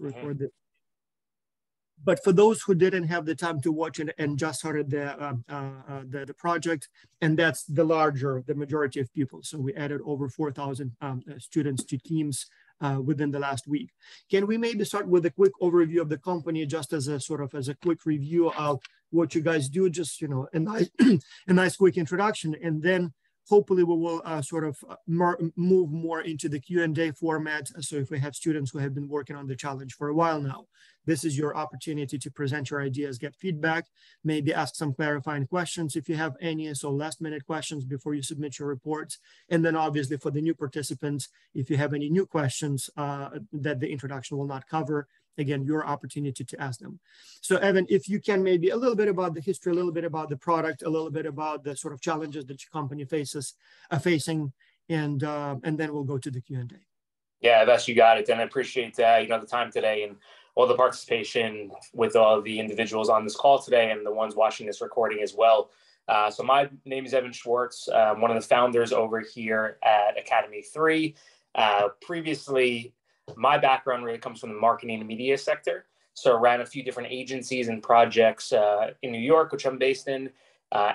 record this. But for those who didn't have the time to watch it and just started the project, and that's the majority of people. So we added over 4,000 students to teams within the last week. Can we maybe start with a quick overview of the company, just as a sort of as a quick review of what you guys do, just, you know, a nice quick introduction, and then hopefully we will move more into the Q&A format. So if we have students who have been working on the challenge for a while now, this is your opportunity to present your ideas, get feedback, maybe ask some clarifying questions if you have any, so last minute questions before you submit your reports. And then obviously for the new participants, if you have any new questions that the introduction will not cover, again, your opportunity to ask them. So Evan, if you can maybe a little bit about the history, a little bit about the product, a little bit about the sort of challenges that your company facing, and then we'll go to the Q&A. Yeah, Vesh, you got it. And I appreciate the time today and all the participation with all the individuals on this call today and the ones watching this recording as well. So my name is Evan Schwartz, one of the founders over here at Academy 3. Previously, my background really comes from the marketing and media sector. So I ran a few different agencies and projects in New York, which I'm based in.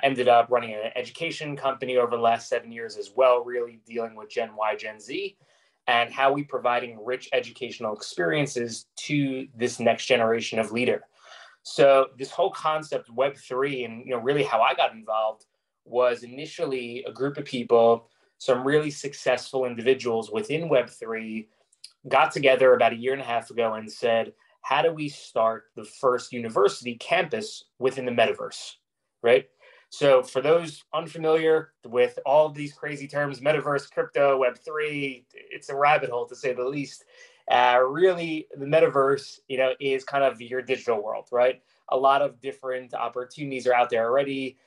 Ended up running an education company over the last 7 years as well, really dealing with Gen Y, Gen Z, and how we providing rich educational experiences to this next generation of leader. So this whole concept of Web3 and really how I got involved was initially a group of people, some really successful individuals within Web3 got together about 1.5 years ago and said, how do we start the first university campus within the metaverse, right? So for those unfamiliar with all of these crazy terms, metaverse, crypto, Web3, it's a rabbit hole to say the least. Really, the metaverse, is kind of your digital world, right? A lot of different opportunities are out there already.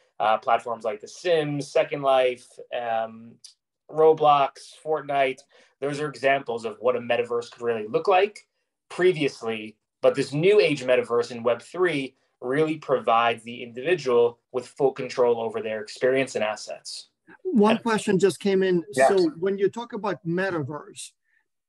Platforms like The Sims, Second Life, Roblox, Fortnite. Those are examples of what a metaverse could really look like previously. But this new age metaverse in Web3 really provides the individual with full control over their experience and assets. One question just came in. Yes. So when you talk about metaverse,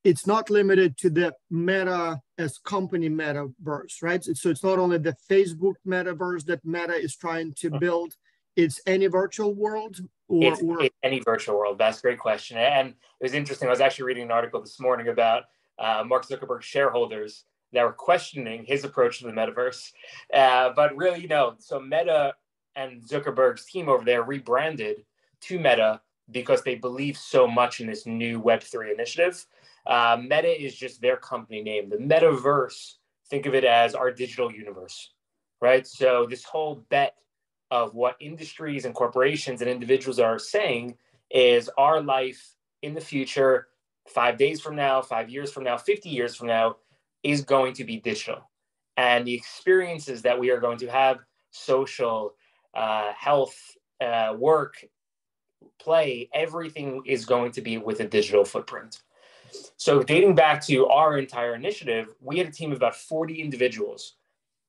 it's not limited to the Meta as company metaverse, right? So it's not only the Facebook metaverse that Meta is trying to build, it's any virtual world? It's any virtual world. That's a great question. And it was interesting. I was actually reading an article this morning about Mark Zuckerberg's shareholders that were questioning his approach to the metaverse. But really, so Meta and Zuckerberg's team over there rebranded to Meta because they believe so much in this new Web3 initiative. Meta is just their company name. The metaverse, think of it as our digital universe, right? So this whole bet of what industries and corporations and individuals are saying is our life in the future, 5 days from now, 5 years from now, 50 years from now, is going to be digital. And the experiences that we are going to have, social, health, work, play, everything is going to be with a digital footprint. So dating back to our entire initiative, we had a team of about 40 individuals,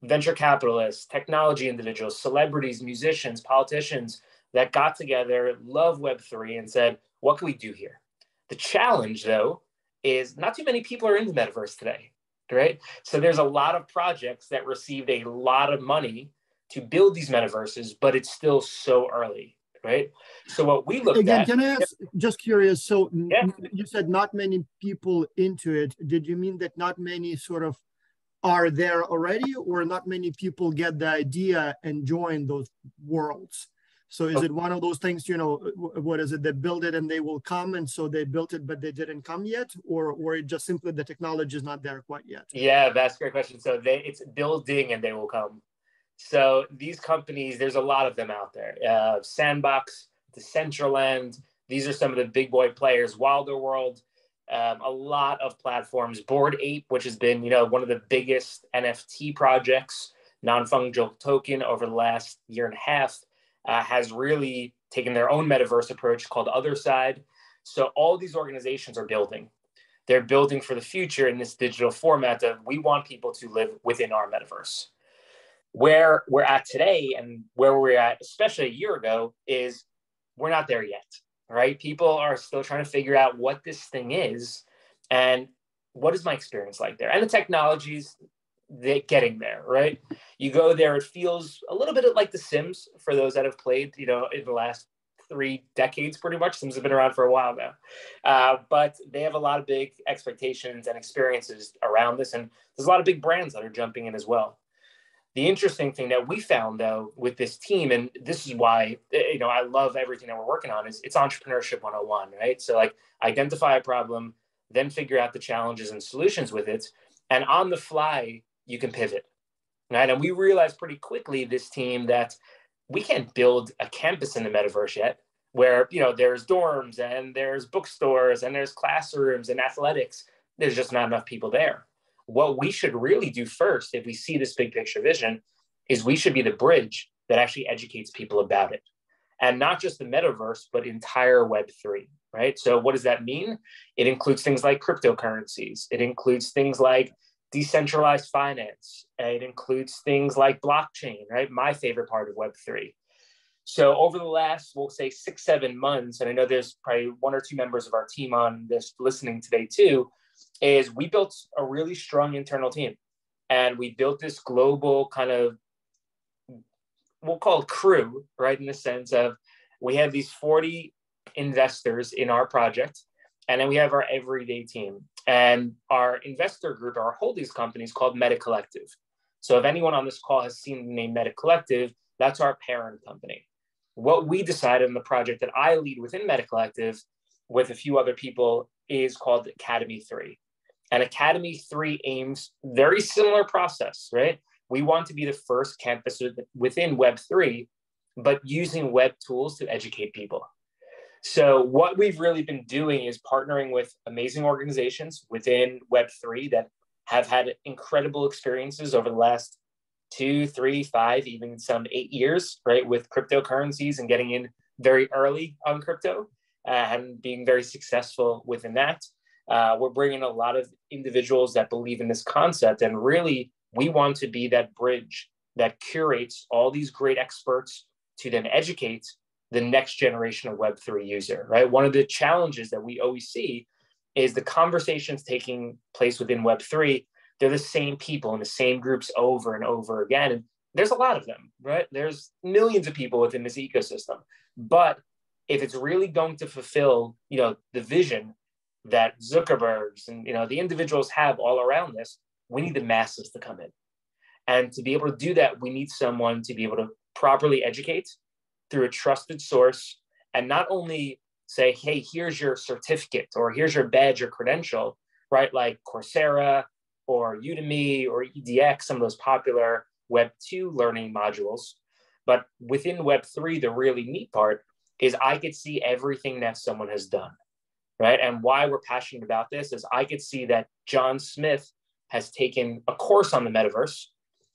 venture capitalists, technology individuals, celebrities, musicians, politicians that got together, love Web3, and said, what can we do here? The challenge, though, is not too many people are in the metaverse today, right? So there's a lot of projects that received a lot of money to build these metaverses, but it's still so early, right? So what we looked at— Again, can I ask, just curious, so you said not many people into it. Did you mean that not many sort of are there already, or not many people get the idea and join those worlds? So is it one of those things, what is it, they build it and they will come, and so they built it but they didn't come yet, or it just simply the technology is not there quite yet? Yeah, that's a great question. So it's building and they will come. So these companies, there's a lot of them out there. Sandbox, Decentraland, these are some of the big boy players. Wilder World, a lot of platforms. Bored Ape, which has been, one of the biggest NFT projects, non-fungible token over the last 1.5 years, has really taken their own metaverse approach called Otherside. So all these organizations are building. They're building for the future in this digital format of we want people to live within our metaverse. Where we're at today and where we're at, especially 1 year ago, is we're not there yet, right? People are still trying to figure out what this thing is. And what is my experience like there? And the technologies, they getting there, right? You go there, it feels a little bit like The Sims for those that have played, in the last 3 decades, pretty much. Sims have been around for a while now. But they have a lot of big expectations and experiences around this. And there's a lot of big brands that are jumping in as well. The interesting thing that we found, though, with this team, and this is why, I love everything that we're working on, is it's entrepreneurship 101, right? So like identify a problem, then figure out the challenges and solutions with it. And on the fly, you can pivot, right? And we realized pretty quickly, this team, that we can't build a campus in the metaverse yet where, there's dorms and there's bookstores and there's classrooms and athletics. There's just not enough people there. What we should really do first, if we see this big picture vision, is we should be the bridge that actually educates people about it. And not just the metaverse, but entire Web3, right? So what does that mean? It includes things like cryptocurrencies. It includes things like decentralized finance. It includes things like blockchain, right? My favorite part of Web3. So over the last, we'll say 6-7 months, and I know there's probably 1 or 2 members of our team on this listening today too, is we built a really strong internal team. And we built this global kind of, we'll call it crew, right? In the sense of, we have these 40 investors in our project, and then we have our everyday team. And our investor group, our holdings company, is called Meta Collective. So if anyone on this call has seen the name Meta Collective, that's our parent company. What we decided in the project that I lead within Meta Collective with a few other people is called Academy 3. And Academy 3 aims very similar process, right? We want to be the first campus within Web3, but using web tools to educate people. So what we've really been doing is partnering with amazing organizations within Web3 that have had incredible experiences over the last 2, 3, 5, even some 8 years, right? With cryptocurrencies and getting in very early on crypto and being very successful within that. We're bringing a lot of individuals that believe in this concept, and really we want to be that bridge that curates all these great experts to then educate the next generation of Web3 user, right? One of the challenges that we always see is the conversations taking place within Web3, they're the same people in the same groups over and over again. And there's a lot of them, right? There's millions of people within this ecosystem. But if it's really going to fulfill, the vision that Zuckerberg's and, the individuals have all around this, we need the masses to come in. And to be able to do that, we need someone to be able to properly educate through a trusted source, and not only say, hey, here's your certificate or here's your badge or credential, right? Like Coursera or Udemy or edX, some of those popular Web 2 learning modules. But within Web 3, the really neat part is I could see everything that someone has done, right? And why we're passionate about this is I could see that John Smith has taken a course on the metaverse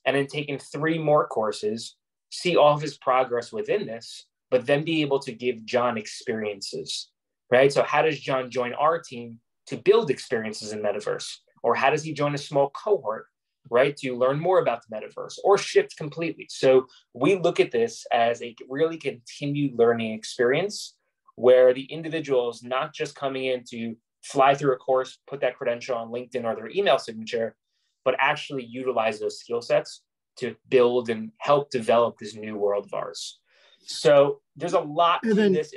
and then taken 3 more courses, see all of his progress within this, but then be able to give John experiences, right? So how does John join our team to build experiences in metaverse? Or how does he join a small cohort, right, to learn more about the metaverse or shift completely? So we look at this as a really continued learning experience where the individual is not just coming in to fly through a course, put that credential on LinkedIn or their email signature, but actually utilize those skill sets to build and help develop this new world of ours. So there's a lot to this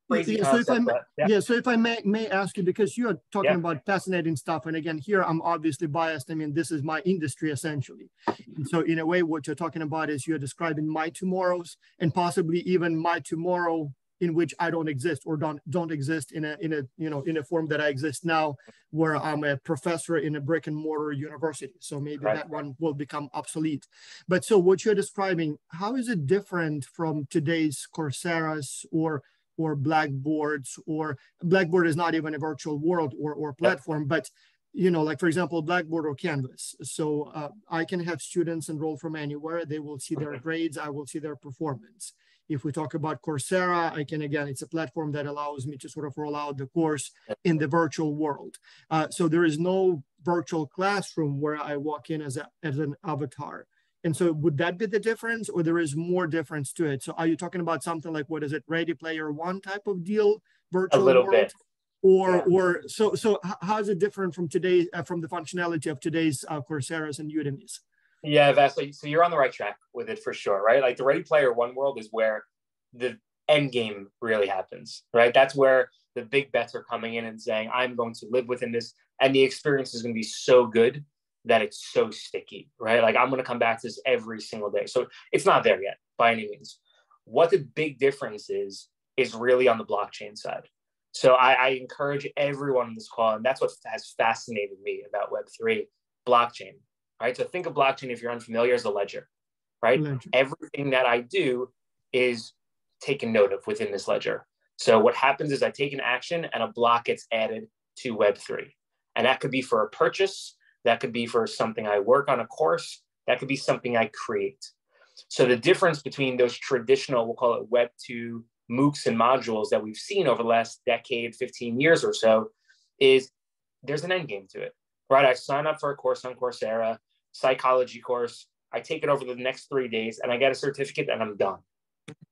crazy concept. So if I may ask you, because you're talking about fascinating stuff, and again, here I'm obviously biased. I mean, this is my industry essentially. And so in a way, what you're talking about is you're describing my tomorrows and possibly even my tomorrow in which I don't exist or don't exist in a form that I exist now, where I'm a professor in a brick and mortar university. So maybe that one will become obsolete. But so what you're describing, how is it different from today's Coursera's or Blackboards? Or Blackboard is not even a virtual world or platform, but like for example, Blackboard or Canvas. So I can have students enroll from anywhere. They will see their grades. I will see their performance. If we talk about Coursera, it's a platform that allows me to sort of roll out the course in the virtual world. So there is no virtual classroom where I walk in as an avatar. And so would that be the difference, or there is more difference to it? So are you talking about something like, what is it, Ready Player One type of deal, virtual A little world? bit. How is it different from today, from the functionality of today's Coursera's and Udemy's? Yeah, Vasily, so you're on the right track with it for sure, right? Like the Ready Player One world is where the end game really happens, right? That's where the big bets are coming in and saying, I'm going to live within this, and the experience is going to be so good that it's so sticky, right? Like I'm going to come back to this every single day. So it's not there yet by any means. What the big difference is really on the blockchain side. So I encourage everyone on this call, and that's what has fascinated me about Web3, blockchain, right? So think of blockchain, if you're unfamiliar, as a ledger, right? Ledger. Everything that I do is taken note of within this ledger. So what happens is I take an action and a block gets added to Web3. And that could be for a purchase, that could be for something I work on, a course, that could be something I create. So the difference between those traditional, we'll call it Web2 MOOCs and modules that we've seen over the last decade, 15 years or so, is there's an end game to it, right? I sign up for a course on Coursera, psychology course, I take it over the next 3 days and I get a certificate and I'm done,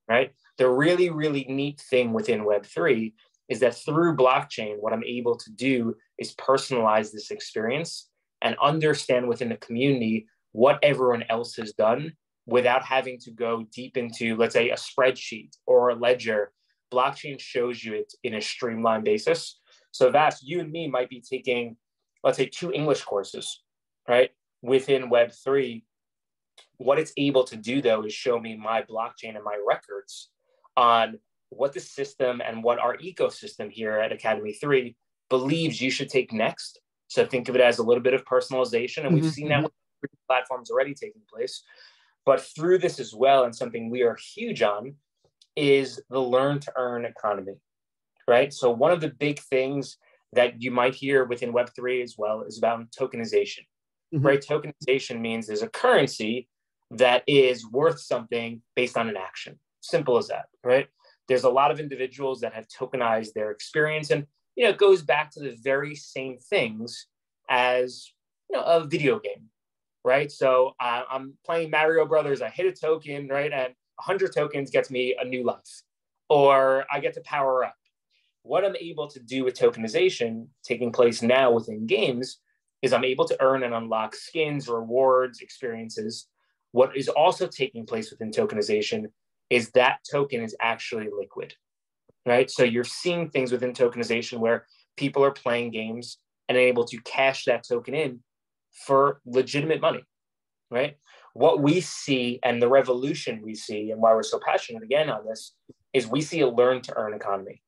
right? The really, really neat thing within Web3 is that through blockchain, what I'm able to do is personalize this experience and understand within the community what everyone else has done without having to go deep into, let's say, a spreadsheet or a ledger. Blockchain shows you it in a streamlined basis. So Vas, you and me might be taking, let's say, 2 English courses, right? Within Web3, what it's able to do though is show me my blockchain and my records on what the system and what our ecosystem here at Academy 3 believes you should take next. So think of it as a little bit of personalization. And we've seen that with platforms already taking place. But through this as well, and something we are huge on, is the learn to earn economy, right? So one of the big things that you might hear within Web3 as well is about tokenization, right? Tokenization means there's a currency that is worth something based on an action. Simple as that, right? There's a lot of individuals that have tokenized their experience, and it goes back to the very same things as a video game, right? So I'm playing Mario Brothers, I hit a token, right? And 100 tokens gets me a new life, or I get to power up. What I'm able to do with tokenization taking place now within games is I'm able to earn and unlock skins, rewards, experiences. What is also taking place within tokenization is that token is actually liquid, right? So you're seeing things within tokenization where people are playing games and able to cash that token in for legitimate money, right? What we see and the revolution we see, and why we're so passionate again on this, is we see a learn to earn economy,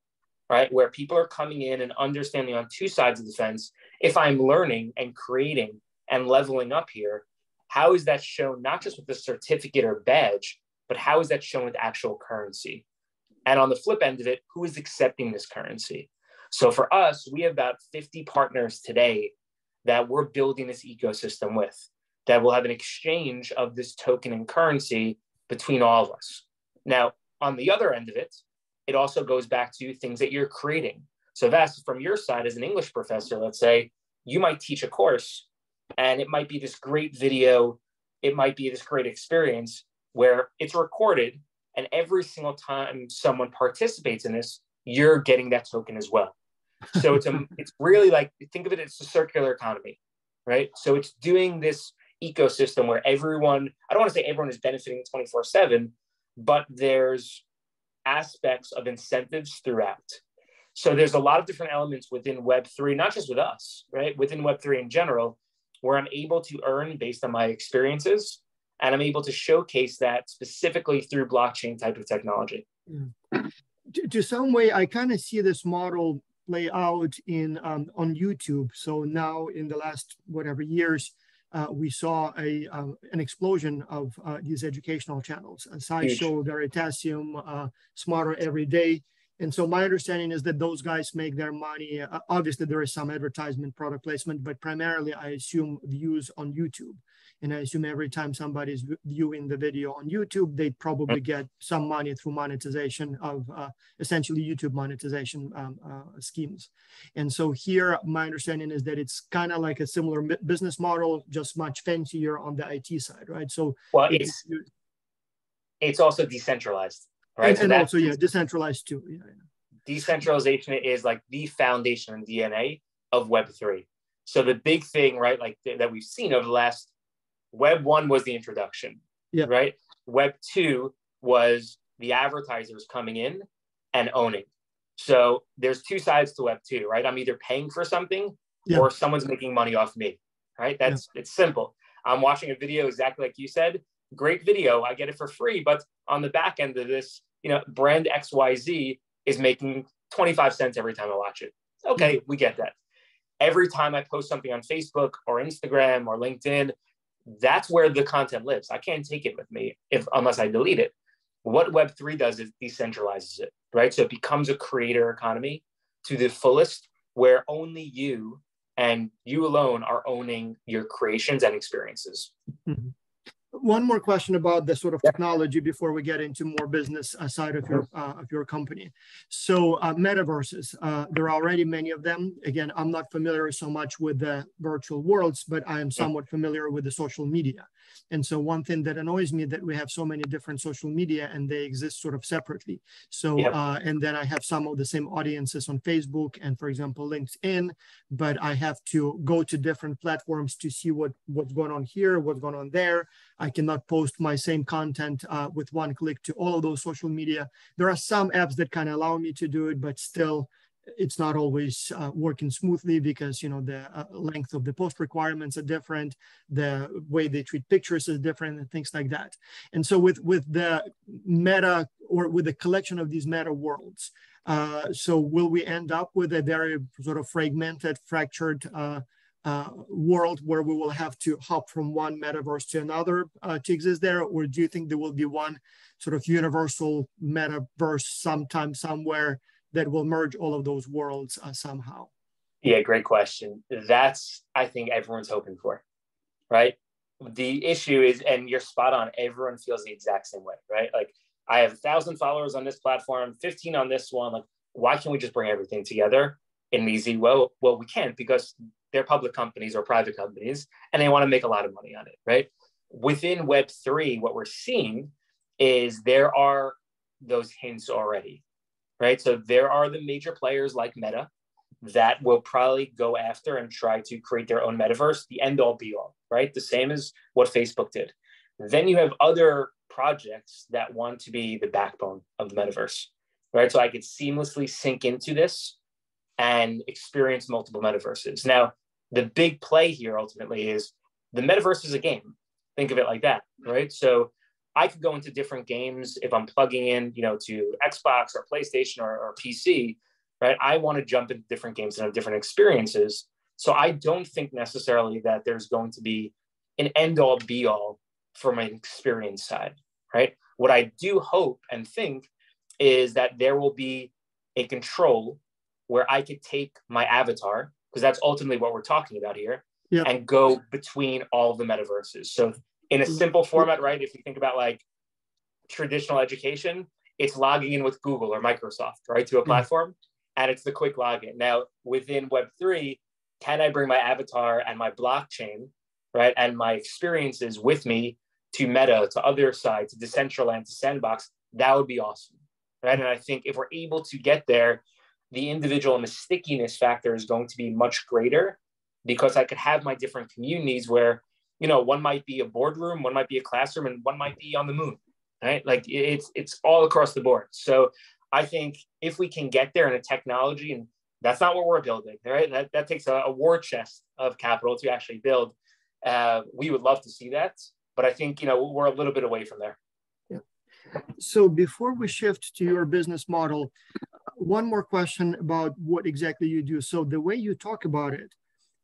right? Where people are coming in and understanding on 2 sides of the fence. If I'm learning and creating and leveling up here, how is that shown not just with the certificate or badge, but how is that shown with actual currency? And on the flip end of it, who is accepting this currency? So for us, we have about 50 partners today that we're building this ecosystem with, that will have an exchange of this token and currency between all of us. Now, on the other end of it, it also goes back to things that you're creating. So Vas, from your side as an English professor, let's say you might teach a course and it might be this great video, it might be this great experience where it's recorded, and every single time someone participates in this, you're getting that token as well. So it's really like, think of it as a circular economy, right? So it's doing this ecosystem where everyone, I don't want to say everyone is benefiting 24/7, but there's aspects of incentives throughout. So there's a lot of different elements within Web3, not just with us, right? Within Web3 in general, where I'm able to earn based on my experiences, and I'm able to showcase that specifically through blockchain type of technology. Yeah. To some way, I kind of see this model play out in on YouTube. So now in the last whatever years, we saw an explosion of these educational channels, SciShow, Veritasium, Smarter Every Day. And so my understanding is that those guys make their money. Obviously, there is some advertisement, product placement, but primarily I assume views on YouTube. And I assume every time somebody's viewing the video on YouTube, they probably get some money through monetization of essentially YouTube monetization schemes. And so here, my understanding is that it's kind of like a similar business model, just much fancier on the IT side, right? So well, it's also decentralized, right? And also, yeah, decentralized too. Yeah. decentralization is like the foundation and DNA of Web3. So the big thing, right, like that we've seen over the last, Web 1 was the introduction, right? Web 2 was the advertisers coming in and owning. So there's two sides to Web 2, right? I'm either paying for something or someone's making money off me, right? It's simple. I'm watching a video exactly like you said, great video, I get it for free, but on the back end of this, you know, brand XYZ is making 25 cents every time I watch it. Okay, we get that. Every time I post something on Facebook or Instagram or LinkedIn, that's where the content lives. I can't take it with me unless I delete it. What Web3 does is decentralizes it, right? So it becomes a creator economy to the fullest, where only you and you alone are owning your creations and experiences. Mm-hmm. One more question about the sort of technology before we get into more business side of your company. So metaverses, there are already many of them. Again, I'm not familiar so much with the virtual worlds, but I am somewhat familiar with the social media. And so one thing that annoys me that we have so many different social media and they exist sort of separately. So, and then I have some of the same audiences on Facebook and, for example, LinkedIn, but I have to go to different platforms to see what's going on here, what's going on there. I cannot post my same content with one click to all of those social media. There are some apps that kind of allow me to do it, but still it's not always working smoothly because, you know, the length of the post requirements are different. The way they treat pictures is different and things like that. And so with the meta, or with the collection of these meta worlds, so will we end up with a very sort of fragmented, fractured world where we will have to hop from one metaverse to another to exist there? Or do you think there will be one sort of universal metaverse sometime, somewhere, that will merge all of those worlds somehow? Yeah, great question. That's, I think, everyone's hoping for, right? The issue is, and you're spot on, everyone feels the exact same way, right? Like, I have 1,000 followers on this platform, 15 on this one. Like, why can't we just bring everything together in an easy way? Well, we can't, because they're public companies or private companies, and they want to make a lot of money on it, right? Within Web3, what we're seeing is there are those hints already, right? So there are the major players like Meta that will probably go after and try to create their own metaverse, the end all be all, right? The same as what Facebook did. Then you have other projects that want to be the backbone of the metaverse, right? So I could seamlessly sync into this and experience multiple metaverses. Now, the big play here ultimately is the metaverse is a game. Think of it like that, right? So I could go into different games if I'm plugging in, you know, to Xbox or PlayStation or PC, right? I want to jump into different games and have different experiences. So I don't think necessarily that there's going to be an end all be all from an experience side, right? What I do hope and think is that there will be a control where I could take my avatar, because that's ultimately what we're talking about here, and go between all of the metaverses. So in a simple format, right? If you think about like traditional education, it's logging in with Google or Microsoft, right, to a platform, and it's the quick login. Now, within Web3, can I bring my avatar and my blockchain, right, and my experiences with me to Meta, to other sides, to Decentraland, to Sandbox? That would be awesome, right? And I think if we're able to get there, the individual and the stickiness factor is going to be much greater, because I could have my different communities where, you know, one might be a boardroom, one might be a classroom, and one might be on the moon, right? Like it's all across the board. So I think if we can get there in a technology, and that's not what we're building, right? That takes a war chest of capital to actually build. We would love to see that, but I think, you know, we're a little bit away from there. Yeah. So before we shift to your business model, one more question about what exactly you do. So the way you talk about it,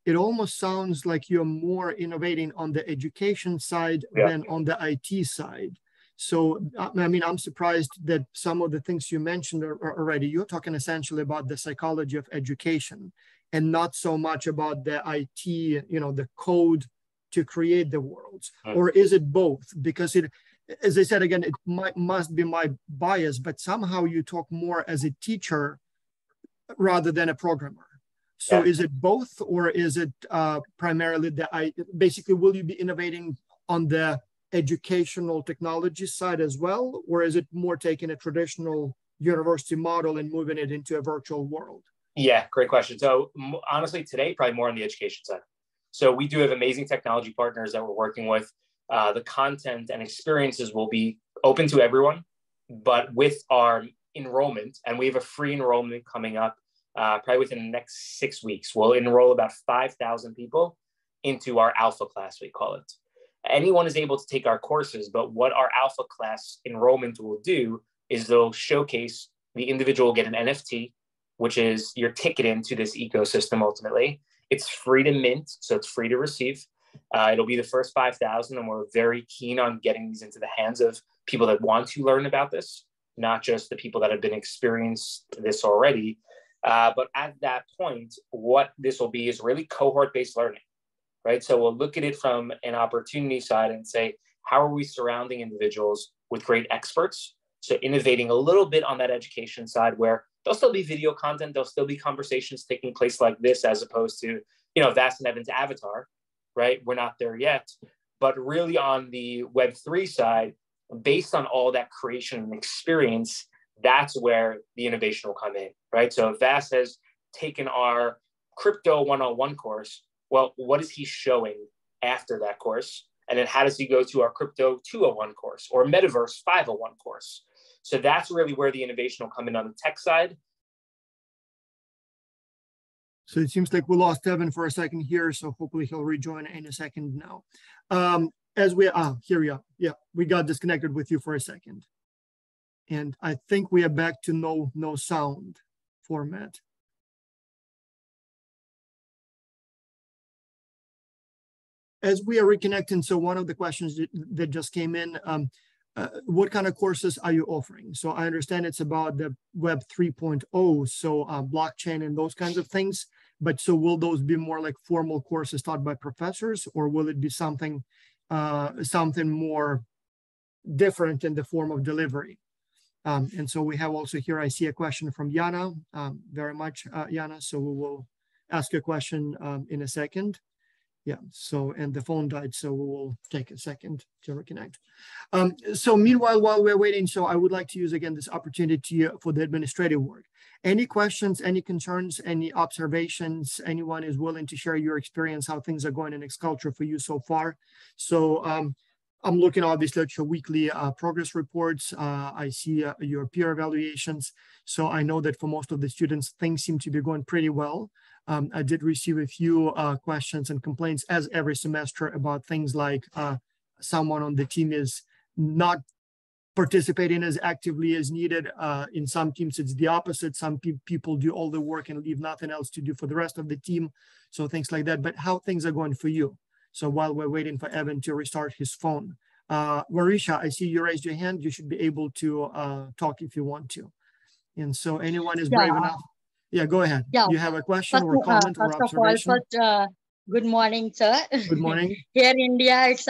it almost sounds like you're more innovating on the education side than on the IT side. So, I mean, I'm surprised that some of the things you mentioned already, you're talking essentially about the psychology of education and not so much about the IT, you know, the code to create the worlds. Or is it both? Because it, as I said, again, it must be my bias, but somehow you talk more as a teacher rather than a programmer. So is it both, or is it primarily basically, will you be innovating on the educational technology side as well? Or is it more taking a traditional university model and moving it into a virtual world? Yeah, great question. So honestly, today, probably more on the education side. So we do have amazing technology partners that we're working with. The content and experiences will be open to everyone, but with our enrollment, and we have a free enrollment coming up probably within the next 6 weeks. We'll enroll about 5,000 people into our alpha class, we call it. Anyone is able to take our courses, but what our alpha class enrollment will do is they'll showcase the individual will get an NFT, which is your ticket into this ecosystem ultimately. It's free to mint, so it's free to receive. It'll be the first 5,000, and we're very keen on getting these into the hands of people that want to learn about this, not just the people that have been experienced this already. But at that point, what this will be is really cohort-based learning, right? So we'll look at it from an opportunity side and say, how are we surrounding individuals with great experts? So innovating a little bit on that education side where there'll still be video content, there'll still be conversations taking place like this, as opposed to, Vas and Evan's avatar, right? We're not there yet. But really on the Web3 side, based on all that creation and experience, that's where the innovation will come in, right? So if Vas has taken our Crypto 101 course, well, what is he showing after that course? And then how does he go to our Crypto 201 course or Metaverse 501 course? So that's really where the innovation will come in on the tech side. So it seems like we lost Evan for a second here, so hopefully he'll rejoin in a second now. Here we are. Yeah, we got disconnected with you for a second. And I think we are back to no sound format. As we are reconnecting, so one of the questions that just came in, what kind of courses are you offering? So I understand it's about the Web 3.0, so blockchain and those kinds of things. But so will those be more like formal courses taught by professors, or will it be something more different in the form of delivery? And so we have also here, I see a question from Yana, very much Yana. So we will ask a question in a second. Yeah, so, and the phone died, so we will take a second to reconnect. So meanwhile, while we're waiting, so I would like to use again this opportunity for the administrative work. Any questions, any concerns, any observations? Anyone is willing to share your experience, how things are going in Xculture for you so far? So I'm looking obviously at your weekly progress reports. I see your peer evaluations. So I know that for most of the students, things seem to be going pretty well. I did receive a few questions and complaints as every semester about things like someone on the team is not participating as actively as needed. In some teams, it's the opposite. Some people do all the work and leave nothing else to do for the rest of the team. So things like that, but how things are going for you. So while we're waiting for Evan to restart his phone, Warisha, I see you raised your hand. You should be able to talk if you want to. And so anyone is brave enough. Yeah, go ahead. Yeah. You have a question or comment or observation? First of all, good morning, sir. Good morning. Here in India, it's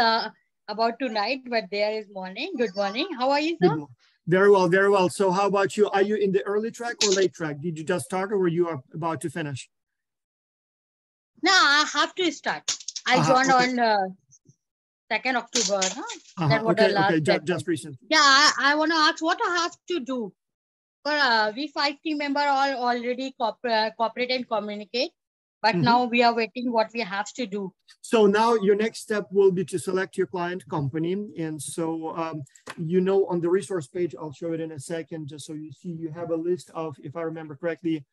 about to night, but there is morning. Good morning. How are you, sir? Very well, very well. So how about you? Are you in the early track or late track? Did you just start or were you about to finish? No, I have to start. I joined on 2nd October. That was the last just recently. Yeah, I want to ask what I have to do. We 5 team members all already cooperate and communicate, but now we are waiting what we have to do. So now your next step will be to select your client company. And so, on the resource page, I'll show it in a second, just so you see, you have a list of, if I remember correctly,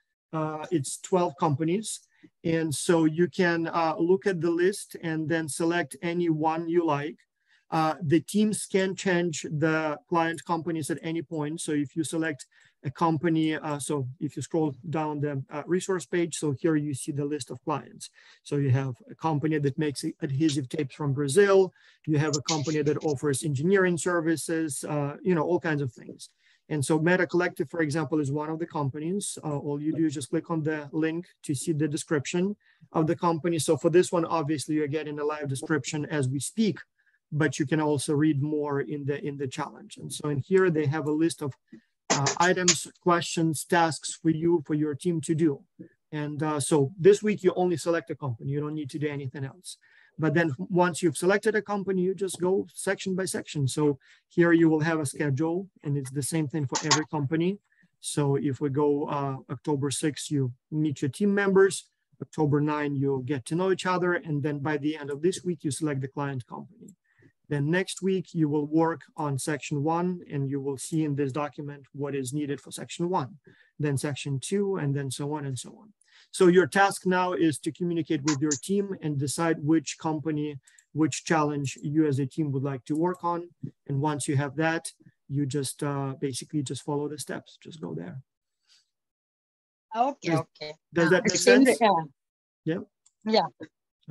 it's 12 companies. And so you can look at the list and then select any one you like. The teams can change the client companies at any point. So if you select a company, so if you scroll down the resource page, so here you see the list of clients. So you have a company that makes adhesive tapes from Brazil. You have a company that offers engineering services, all kinds of things. And so Meta Collective, for example, is one of the companies. All you do is just click on the link to see the description of the company. So for this one, obviously, you're getting a live description as we speak, but you can also read more in the challenge. And so in here, they have a list of items, questions, tasks for you, for your team to do. And so this week, you only select a company. You don't need to do anything else. But then once you've selected a company, you just go section by section. So here you will have a schedule, and it's the same thing for every company. So if we go October 6th, you meet your team members. October 9, you'll get to know each other. And then by the end of this week, you select the client company. Then next week, you will work on section 1, and you will see in this document what is needed for section 1, then section 2, and then so on and so on. So your task now is to communicate with your team and decide which company, which challenge you as a team would like to work on. And once you have that, you just basically just follow the steps, just go there. Okay, okay. Does that make sense? Yeah. Yeah.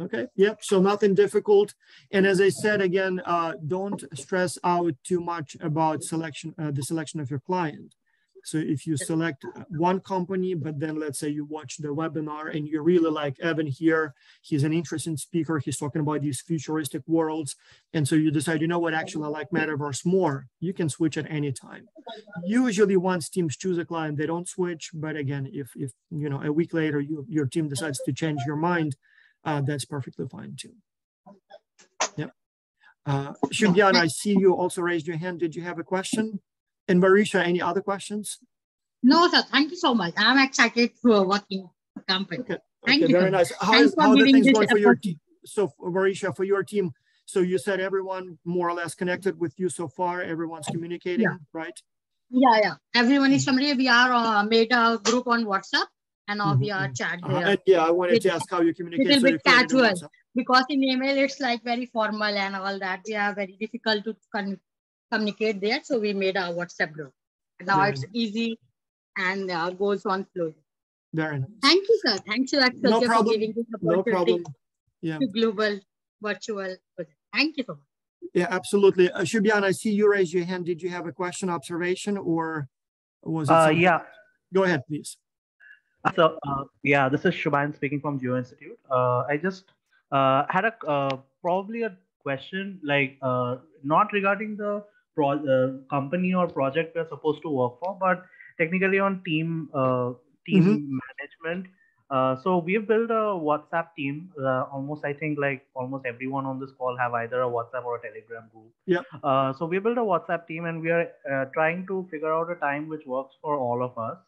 Okay. Yep. So nothing difficult. And as I said, again, don't stress out too much about selection, the selection of your client. So if you select one company, but then let's say you watch the webinar and you really like Evan here, he's an interesting speaker, he's talking about these futuristic worlds. And so you decide, you know what, actually I like Metaverse more, you can switch at any time. Usually once teams choose a client, they don't switch. But again, if you know, a week later, your team decides to change your mind, that's perfectly fine too. Yep. Shubhyan, I see you also raised your hand. Did you have a question? And Marisha, any other questions? No, sir. Thank you so much. I'm excited for working for company. Okay. Thank you. Very nice. How are the things going for your team? So Marisha, for your team, so you said everyone more or less connected with you so far. Everyone's communicating, right? Yeah, yeah. Everyone is familiar. We are made a group on WhatsApp, and now we are chat there. And yeah, I wanted to ask how you communicate. Little bit casual, because in email it's like very formal and all that. We are very difficult to communicate there, so we made our WhatsApp group. Now it's easy and goes on flowing. Very nice. Thank you, sir. Thank you, Axel, no problem. for giving this No problem. Yeah. To global virtual. Thank you so much. Yeah, absolutely. Shubhyan, I see you raise your hand. Did you have a question, observation, or was it? Yeah. Go ahead, please. So yeah, this is Shubhyan speaking from Geo Institute. I just had a probably a question, like not regarding the company or project we're supposed to work for, but technically on team management. So we've built a WhatsApp team. I think like almost everyone on this call have either a WhatsApp or a Telegram group. Yeah. So we built a WhatsApp team, and we are trying to figure out a time which works for all of us.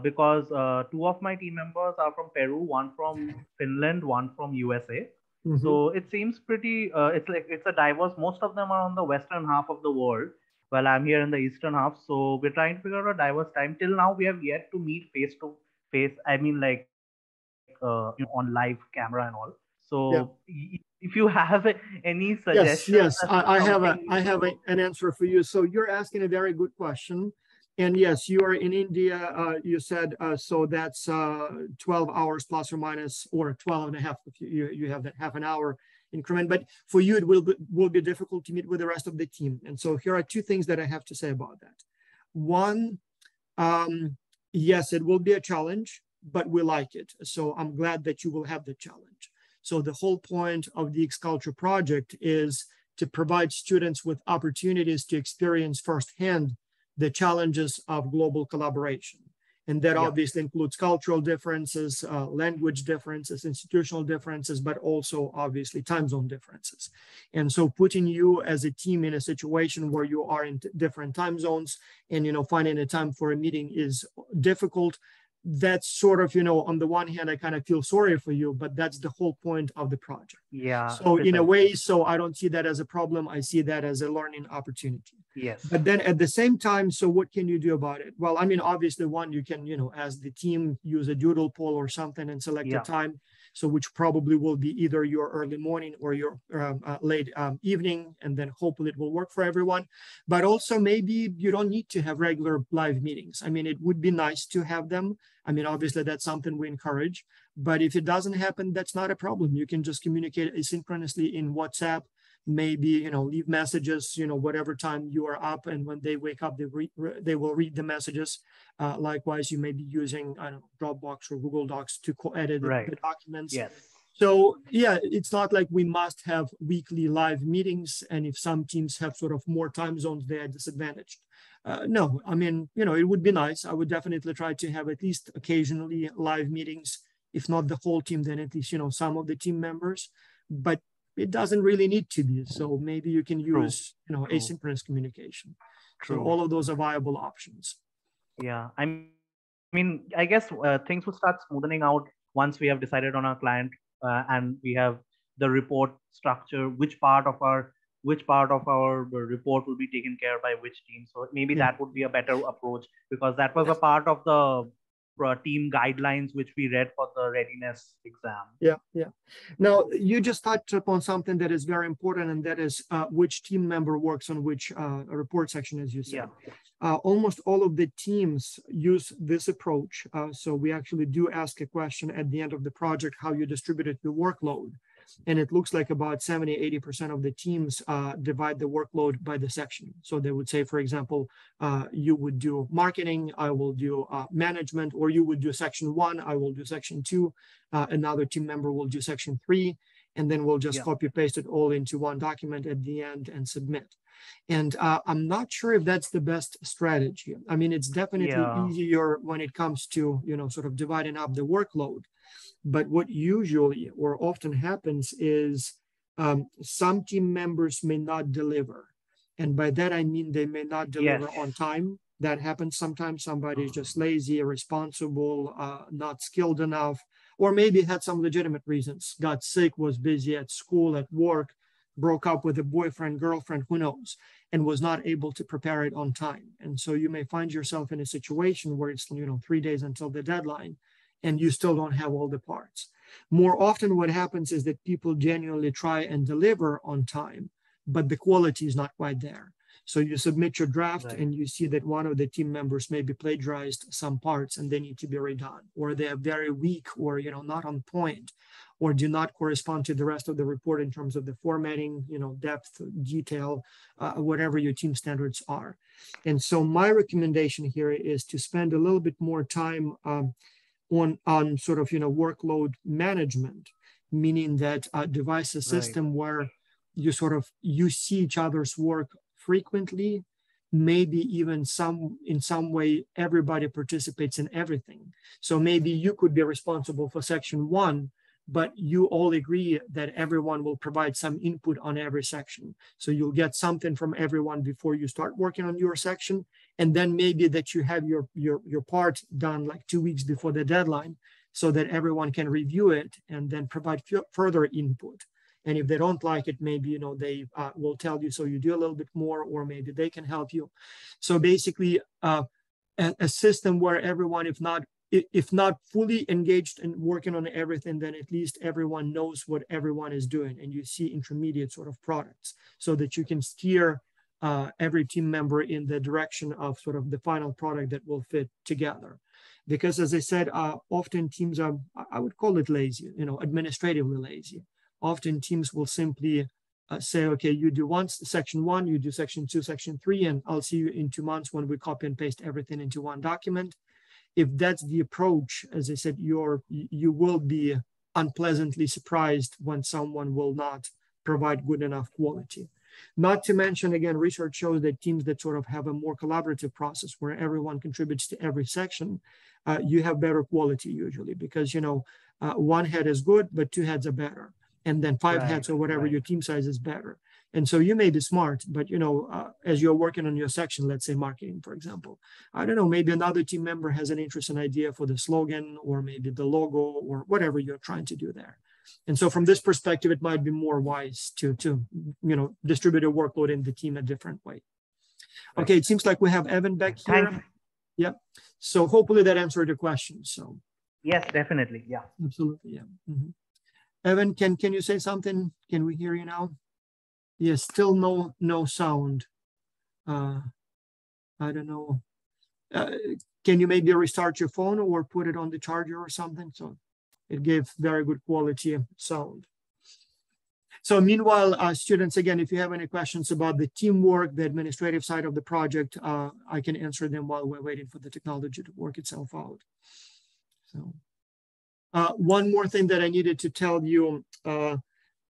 Because 2 of my team members are from Peru, 1 from Finland, 1 from USA. So it seems pretty, it's a diverse, most of them are on the western half of the world, while I'm here in the eastern half. So we're trying to figure out a diverse time. Till now, we have yet to meet face to face. I mean, like on live camera and all. So if you have any suggestions. Yes, I have an answer for you. So you're asking a very good question. And yes, you are in India, you said, so that's 12 hours plus or minus, or 12 and a half, if you have that half an hour increment. But for you, it will be difficult to meet with the rest of the team. And so here are 2 things that I have to say about that. One, yes, it will be a challenge, but we like it. So I'm glad that you will have the challenge. So the whole point of the X-Culture project is to provide students with opportunities to experience firsthand the challenges of global collaboration. And that obviously includes cultural differences, language differences, institutional differences, but also obviously time zone differences. And so putting you as a team in a situation where you are in different time zones and, finding a time for a meeting is difficult. That's sort of, on the one hand, I kind of feel sorry for you, but that's the whole point of the project. Yeah. So in a way, so I don't see that as a problem. I see that as a learning opportunity. Yes. But then at the same time, so what can you do about it? Well, I mean, obviously one, you can, as the team, use a doodle poll or something and select a time. So which probably will be either your early morning or your late evening, and then hopefully it will work for everyone. But also maybe you don't need to have regular live meetings. I mean, it would be nice to have them. I mean, obviously that's something we encourage, but if it doesn't happen, that's not a problem. You can just communicate asynchronously in WhatsApp, maybe, leave messages, whatever time you are up, and when they wake up, they will read the messages. Likewise, you may be using, I don't know, Dropbox or Google Docs to co-edit the documents. Yes. So yeah, it's not like we must have weekly live meetings. And if some teams have sort of more time zones, they are disadvantaged. No, I mean, it would be nice. I would definitely try to have at least occasionally live meetings, if not the whole team, then at least, some of the team members, but it doesn't really need to be. So maybe you can use, asynchronous communication. So all of those are viable options. Yeah, I mean, I guess things will start smoothening out once we have decided on our client and we have the report structure, which part of our report will be taken care by which team. So maybe Yeah. that would be a better approach, because that was a part of the team guidelines which we read for the readiness exam. Yeah, yeah. Now, you just touched upon something that is very important, and that is which team member works on which report section, as you said. Yeah. Almost all of the teams use this approach. So we actually do ask a question at the end of the project, how you distributed your workload. And it looks like about 70, 80% of the teams divide the workload by the section. So they would say, for example, you would do marketing, I will do management, or you would do section 1, I will do section 2, another team member will do section 3, and then we'll just copy paste it all into one document at the end and submit. And I'm not sure if that's the best strategy. I mean, it's definitely easier when it comes to, sort of dividing up the workload. But what usually or often happens is some team members may not deliver. And by that, I mean they may not deliver on time. That happens sometimes. Somebody is just lazy, irresponsible, not skilled enough, or maybe had some legitimate reasons, got sick, was busy at school, at work, broke up with a boyfriend, girlfriend, who knows, and was not able to prepare it on time. And so you may find yourself in a situation where it's 3 days until the deadline, and you still don't have all the parts. More often what happens is that people genuinely try and deliver on time, but the quality is not quite there. So you submit your draft and you see that one of the team members maybe plagiarized some parts and they need to be redone, or they are very weak, or not on point, or do not correspond to the rest of the report in terms of the formatting, depth, detail, whatever your team standards are. And so my recommendation here is to spend a little bit more time on sort of, workload management, meaning that devise a system where you see each other's work frequently, maybe even in some way everybody participates in everything. So maybe you could be responsible for section 1, but you all agree that everyone will provide some input on every section. So you'll get something from everyone before you start working on your section. And then maybe that you have your part done like 2 weeks before the deadline, so that everyone can review it and then provide further input. And if they don't like it, maybe, they will tell you, so you do a little bit more, or maybe they can help you. So basically a system where everyone, if not fully engaged and working on everything, then at least everyone knows what everyone is doing, and you see intermediate sort of products, so that you can steer every team member in the direction of sort of the final product that will fit together. Because as I said, often teams are, I would call it lazy, administratively lazy. Often teams will simply say, okay, you do section 1, you do section 2, section 3, and I'll see you in 2 months when we copy and paste everything into one document. If that's the approach, as I said, you will be unpleasantly surprised when someone will not provide good enough quality. Not to mention, again, research shows that teams that sort of have a more collaborative process where everyone contributes to every section, you have better quality usually, because, one head is good, but 2 heads are better. And then 5 heads or whatever, your team size is better. And so you may be smart, but, as you're working on your section, let's say marketing, for example, I don't know, maybe another team member has an interesting idea for the slogan, or maybe the logo, or whatever you're trying to do there. And so from this perspective, it might be more wise to distribute a workload in the team a different way. Okay, it seems like we have Evan back here. Thanks. Yep. So hopefully that answered your question. So yes, definitely. Yeah. Absolutely. Yeah. Mm-hmm. Evan, can you say something? Can we hear you now? Yes, still no sound. I don't know. Can you maybe restart your phone or put it on the charger or something? So it gave very good quality sound. So meanwhile, students, again, if you have any questions about the teamwork, the administrative side of the project, I can answer them while we're waiting for the technology to work itself out. So one more thing that I needed to tell you.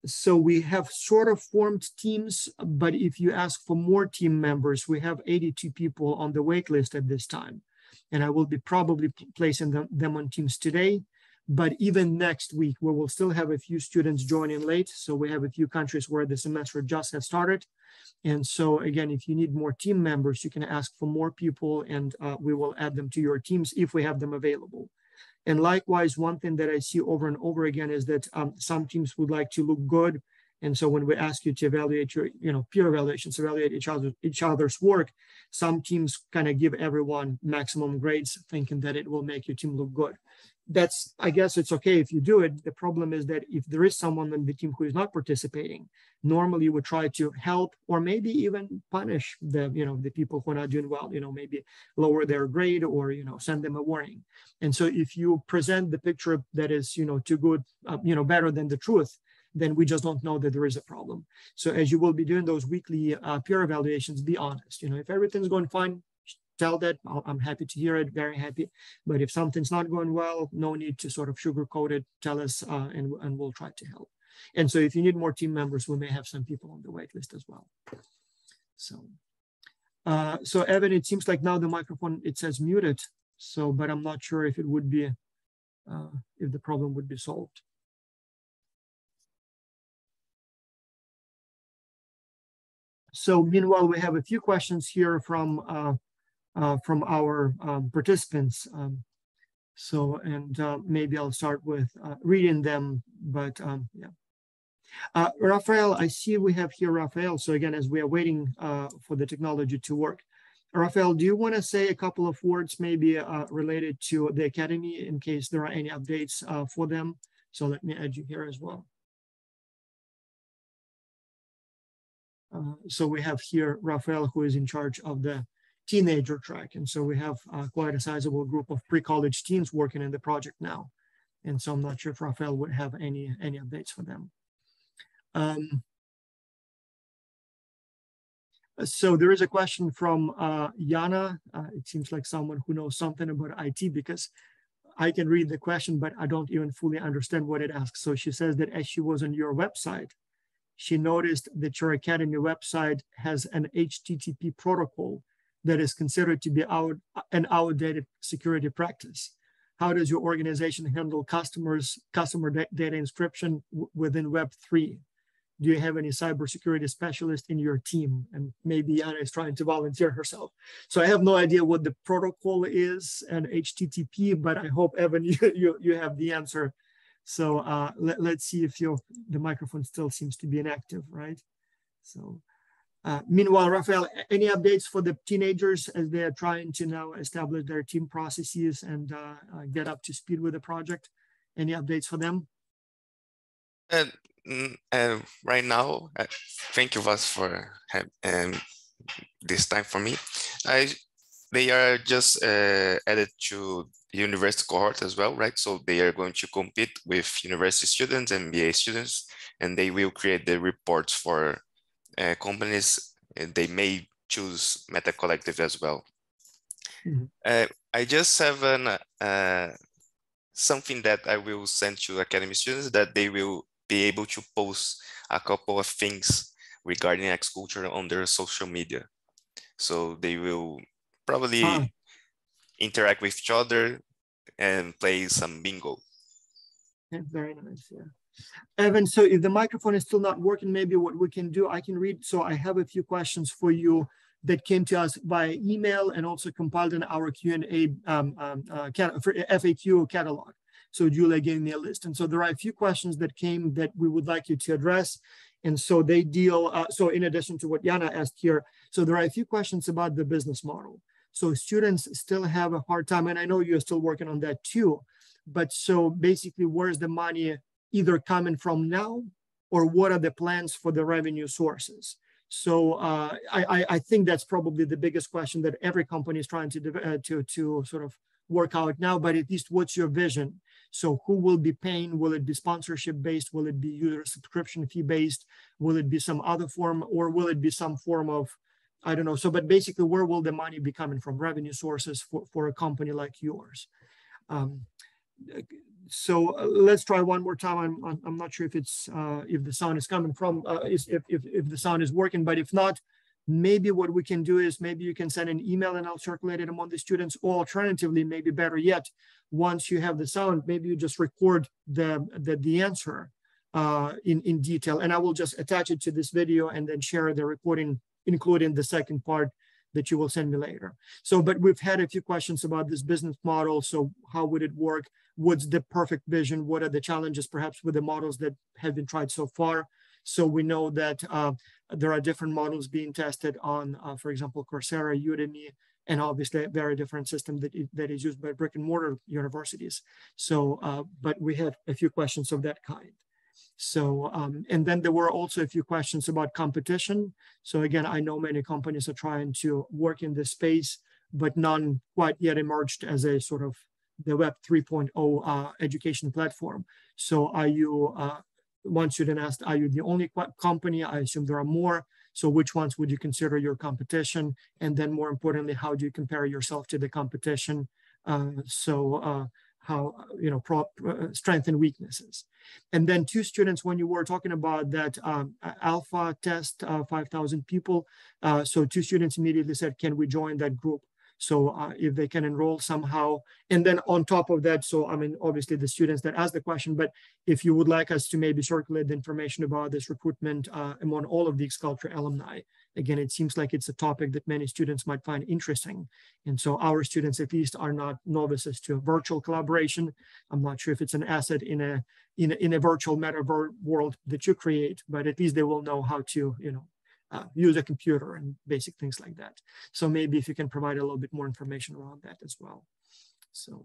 So we have sort of formed teams, but if you ask for more team members, we have 82 people on the wait list at this time. And I will be probably placing them on teams today. But even next week, we will still have a few students joining late. So we have a few countries where the semester just has started. And so again, if you need more team members, you can ask for more people and we will add them to your teams if we have them available. And likewise, one thing that I see over and over again is that some teams would like to look good. And so when we ask you to evaluate your, peer evaluations, evaluate each other's work, some teams kind of give everyone maximum grades, thinking that it will make your team look good. That's, I guess it's okay if you do it. The problem is that if there is someone on the team who is not participating, normally you would try to help or maybe even punish the, the people who are not doing well, maybe lower their grade or, send them a warning. And so if you present the picture that is, too good, better than the truth, then we just don't know that there is a problem. So as you will be doing those weekly peer evaluations, be honest. If everything's going fine, tell that. I'm happy to hear it, very happy. But if something's not going well, no need to sort of sugarcoat it, tell us and we'll try to help. And so if you need more team members, we may have some people on the wait list as well. So Evan, it seems like now the microphone, it says muted. So, but I'm not sure if it would be, if the problem would be solved. So meanwhile, we have a few questions here from our participants. Maybe I'll start with reading them, but yeah. Raphael, I see we have here Raphael. So again, as we are waiting for the technology to work, Raphael, do you want to say a couple of words maybe related to the Academy in case there are any updates for them? So let me add you here as well. So we have here Raphael, who is in charge of the teenager track. And so we have quite a sizable group of pre-college teens working in the project now. And so I'm not sure if Raphael would have any updates for them. So there is a question from Yana. It seems like someone who knows something about IT, because I can read the question, but I don't even fully understand what it asks. So she says that as she was on your website, she noticed that your Academy website has an HTTP protocol that is considered to be an outdated security practice. How does your organization handle customer data encryption within Web3? Do you have any cybersecurity specialist in your team? And maybe Anna is trying to volunteer herself. So I have no idea what the protocol is and HTTP, but I hope, Evan, you have the answer. So let's see if the microphone still seems to be inactive, right? So meanwhile, Raphael, any updates for the teenagers as they are trying to now establish their team processes and get up to speed with the project? Any updates for them? Right now, thank you, Vas, for this time for me. They are just added to the university cohort as well, right? So they are going to compete with university students and MBA students, and they will create the reports for companies. They may choose Meta Collective as well. Mm-hmm. I just have something that I will send to Academy students that they will be able to post a couple of things regarding X culture on their social media. So they will probably interact with each other and play some bingo. Yeah, very nice, yeah. Evan, so if the microphone is still not working, maybe what we can do, I can read. So I have a few questions for you that came to us via email and also compiled in our Q&A FAQ catalog. So Julia gave me a list. And so there are a few questions that came that we would like you to address. And so they deal, so in addition to what Yana asked here, so there are a few questions about the business model. So students still have a hard time, and I know you're still working on that too, but so basically where's the money either coming from now, or what are the plans for the revenue sources? So I think that's probably the biggest question that every company is trying to sort of work out now, but at least what's your vision? So who will be paying? Will it be sponsorship based? Will it be user subscription fee based? Will it be some other form, or will it be some form of, I don't know. So, but basically where will the money be coming from, revenue sources for a company like yours? So let's try one more time. I'm not sure if it's if the sound is coming from if the sound is working, but if not, maybe what we can do is maybe you can send an email and I'll circulate it among the students, or alternatively, maybe better yet, once you have the sound, maybe you just record the answer in detail, and I will just attach it to this video and then share the recording, including the second part that you will send me later. So, but we've had a few questions about this business model. So how would it work? What's the perfect vision? What are the challenges perhaps with the models that have been tried so far? So we know that there are different models being tested on, for example, Coursera, Udemy, and obviously a very different system that is used by brick and mortar universities. So, but we had a few questions of that kind. So, and then there were also a few questions about competition. So again, I know many companies are trying to work in this space, but none quite yet emerged as a sort of the Web 3.0 education platform. So are you, one student asked, are you the only company? I assume there are more. So which ones would you consider your competition? And then more importantly, how do you compare yourself to the competition? How, you know, strengths and weaknesses. And then two students, when you were talking about that alpha test, 5,000 people, so two students immediately said, can we join that group? So if they can enroll somehow. And then on top of that, so I mean, obviously the students that asked the question, but if you would like us to maybe circulate the information about this recruitment among all of the Xculture alumni, again, it seems like it's a topic that many students might find interesting. And so our students at least are not novices to virtual collaboration. I'm not sure if it's an asset in a virtual metaverse world that you create, but at least they will know how to, you know, use a computer and basic things like that. So maybe if you can provide a little bit more information around that as well. So,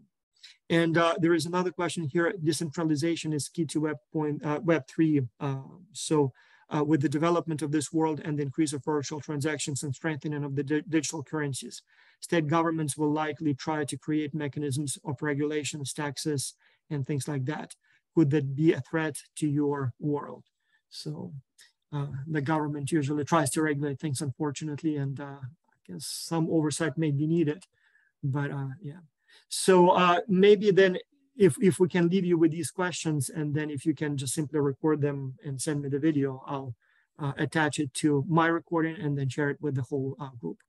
and there is another question here. Decentralization is key to Web 3. With the development of this world and the increase of virtual transactions and strengthening of the digital currencies, state governments will likely try to create mechanisms of regulations, taxes, and things like that. Could that be a threat to your world? So the government usually tries to regulate things, unfortunately, and I guess some oversight may be needed, but yeah. So maybe then if we can leave you with these questions, and then if you can just simply record them and send me the video, I'll attach it to my recording and then share it with the whole group.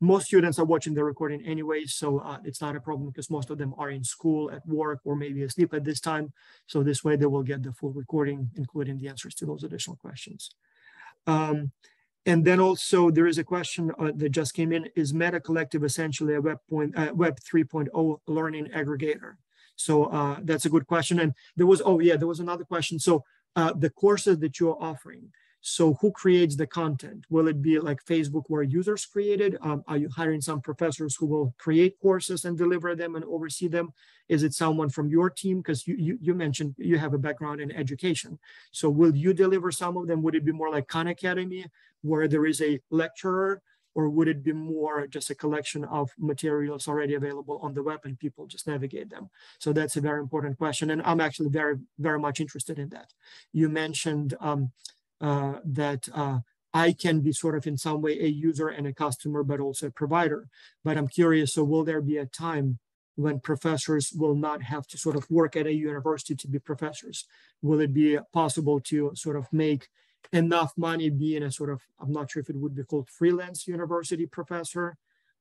Most students are watching the recording anyway, so it's not a problem because most of them are in school, at work, or maybe asleep at this time. So this way they will get the full recording, including the answers to those additional questions. And then also there is a question that just came in: is Meta Collective essentially a Web 3.0 learning aggregator? So that's a good question. And there was, oh yeah, there was another question. So the courses that you're offering, so who creates the content? Will it be like Facebook where users created? Are you hiring some professors who will create courses and deliver them and oversee them? Is it someone from your team? Because you mentioned you have a background in education. So will you deliver some of them? Would it be more like Khan Academy where there is a lecturer? Or would it be more just a collection of materials already available on the web and people just navigate them? So that's a very important question. And I'm actually very, very much interested in that. You mentioned that I can be sort of in some way a user and a customer, but also a provider. But I'm curious, so will there be a time when professors will not have to sort of work at a university to be professors? Will it be possible to sort of make enough money being a sort of, I'm not sure if it would be called freelance university professor,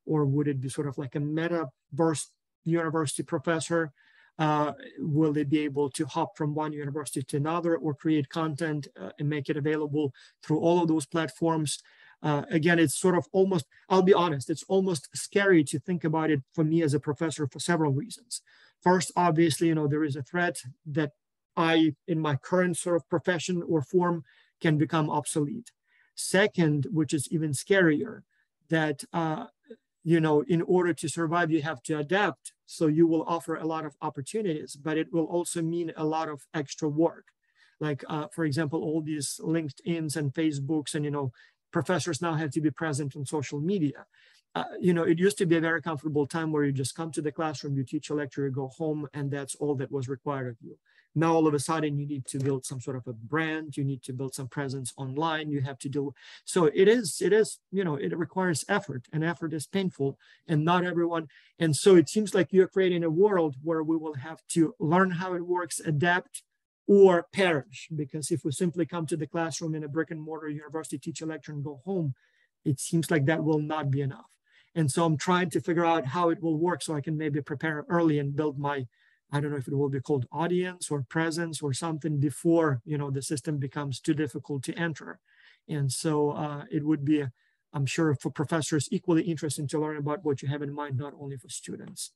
or would it be sort of like a metaverse university professor? Will they be able to hop from one university to another or create content and make it available through all of those platforms? Again, it's sort of almost, I'll be honest, it's almost scary to think about it for me as a professor for several reasons. First, obviously, you know, there is a threat that I, in my current sort of profession or form, can become obsolete. Second, which is even scarier, that you know, in order to survive, you have to adapt. So you will offer a lot of opportunities, but it will also mean a lot of extra work. Like, for example, all these LinkedIns and Facebooks and, you know, professors now have to be present on social media. You know, it used to be a very comfortable time where you just come to the classroom, you teach a lecture, you go home, and that's all that was required of you. Now, all of a sudden, you need to build some sort of a brand. You need to build some presence online. You have to do, so it is, you know, it requires effort, and effort is painful, and not everyone. And so it seems like you're creating a world where we will have to learn how it works, adapt, or perish. Because if we simply come to the classroom in a brick and mortar university, teach a lecture and go home, it seems like that will not be enough. And so I'm trying to figure out how it will work so I can maybe prepare early and build my, I don't know if it will be called audience or presence or something before, you know, the system becomes too difficult to enter. And so it would be, I'm sure, for professors equally interesting to learn about what you have in mind, not only for students.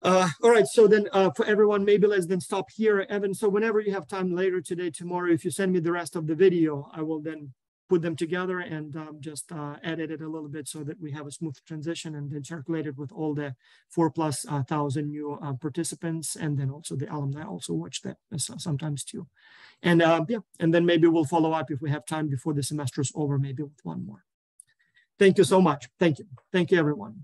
All right, so then for everyone, maybe let's then stop here. Evan, so whenever you have time later today, tomorrow, if you send me the rest of the video, I will then put them together and just edit it a little bit so that we have a smooth transition and then circulate it with all the 4,000+ new participants. And then also the alumni also watch that sometimes too. And yeah, and then maybe we'll follow up if we have time before the semester is over, maybe with one more. Thank you so much. Thank you. Thank you, everyone.